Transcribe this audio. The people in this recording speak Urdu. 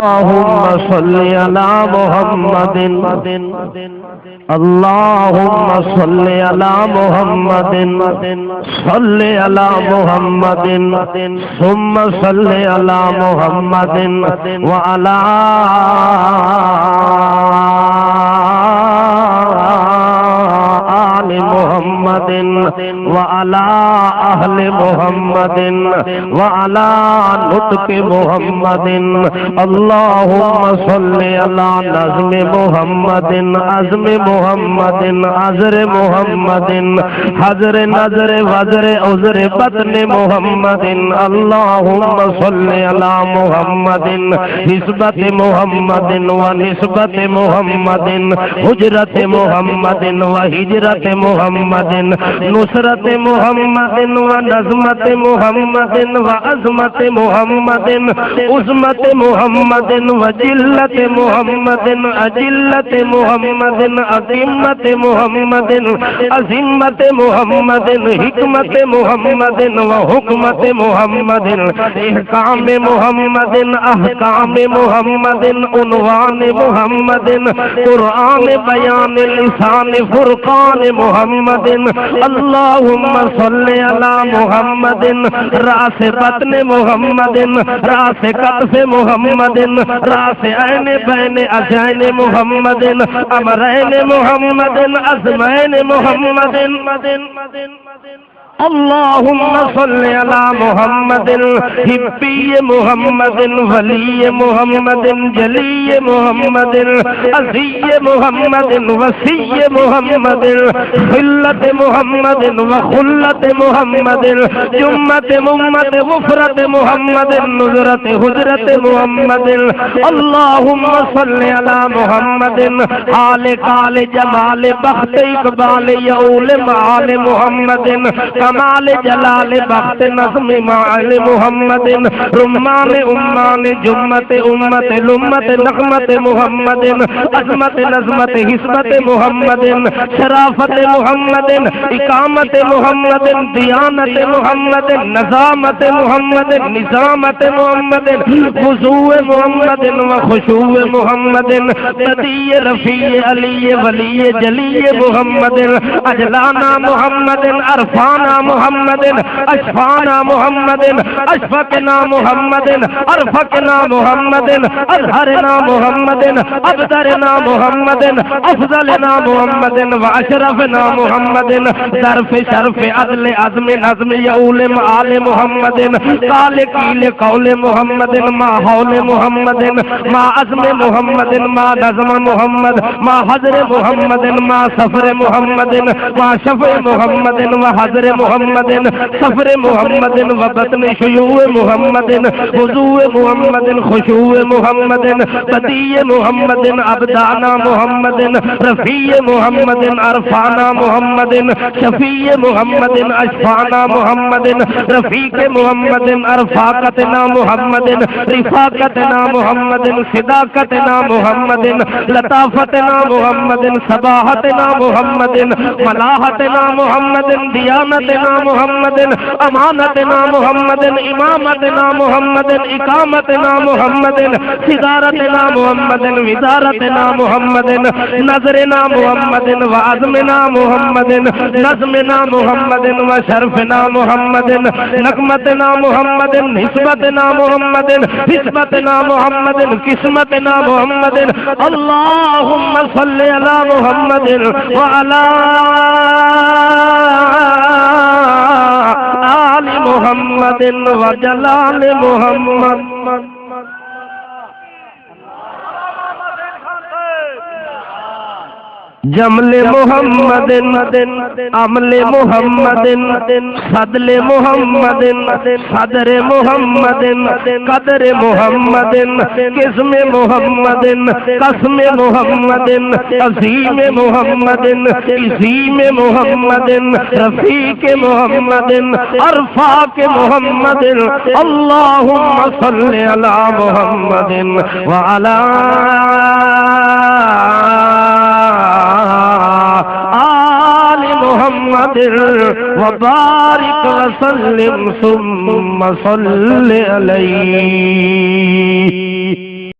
اللهم صل على محمد اللهم صل على محمد صل على محمد ثم صل على محمد وعلى آل محمد وعلى أهل محمد وعلى نطق محمد اللهم صل على نظم محمد عزم محمد عذر محمد حذر نظر وزر عذر بطن محمد اللهم صل على محمد نسبة محمد ونسبة محمد حجرة محمد وهجرة محمد نصرة محمد ونظمة محمد وعظمة محمد عظمة محمد وجلة محمد أجلة محمد عظمة محمد عظمة محمد حكمة محمد وحكمة محمد إحكام محمد أحكام محمد عنوان محمد قرآن بيان لسان فرقان محمد اللهم صل على محمد راس بطن محمد راس کتف محمد راس عین بین اذین محمد امرین محمد ازمین محمد اللهم صل على محمد حبی محمد ولی محمد جلی محمد عزی محمد وسی محمد خلت محمد وخلت محمد جمت محمد وفرت محمد نظرت حجرت محمد اللهم صل على محمد حال کال جمال بخت اقبال یول معال محمد کمال جلال بخت نظم معال محمد رمان امان جمت امت لمت نغمت محمد عظمت نظمت حسبت محمد شرافت محمد اقامت محمد دیانت محمد نظامت محمد نظامت محمد وضوء محمد وخشوع محمد بدی رفیع علی ولی جلی محمد اجلانا محمد عرفانا محمد اشفانا محمد اشفقنا محمد ارفقنا محمد اظهرنا محمد ابدرنا محمد افضلنا محمد واشرفنا محمد ظرف شرف عدل عزم نظم یول معال محمد قال قیل قول محمد ما حول محمد ما عزم محمد ما نظم محمد ما حضر محمد ما سفر محمد ما شفع محمد وحضر محمد سفر محمد وبطن شیوع محمد وضوء محمد خشوع محمد بدی محمد ابدانا محمد رفیع محمد عرفانا محمد شفیع محمد اشفانا محمد رفیق محمد ارفاقتنا محمد رفاقتنا محمد صداقتنا محمد لطافتنا محمد صباحتنا محمد ملاحتنا محمد دیانتنا محمد امانتنا محمد امامتنا محمد اقامتنا محمد صدارتنا محمد وزارتنا محمد نظرنا محمد وعزمنا محمد نظمنا محمد وشرفنا محمد نقمتنا محمد نسبتنا محمد حسبتنا محمد قسمتنا محمد اللهم صل على محمد وعلى آل محمد وجلال محمد جمل محمد عمل محمد صدل محمد صدر محمد قدر محمد قسم محمد قسم محمد عظیم محمد عظیم محمد رفیق محمد ارفاق محمد اللهم صل على محمد وعلى آل محمد وبارك وسلم ثم صل عليه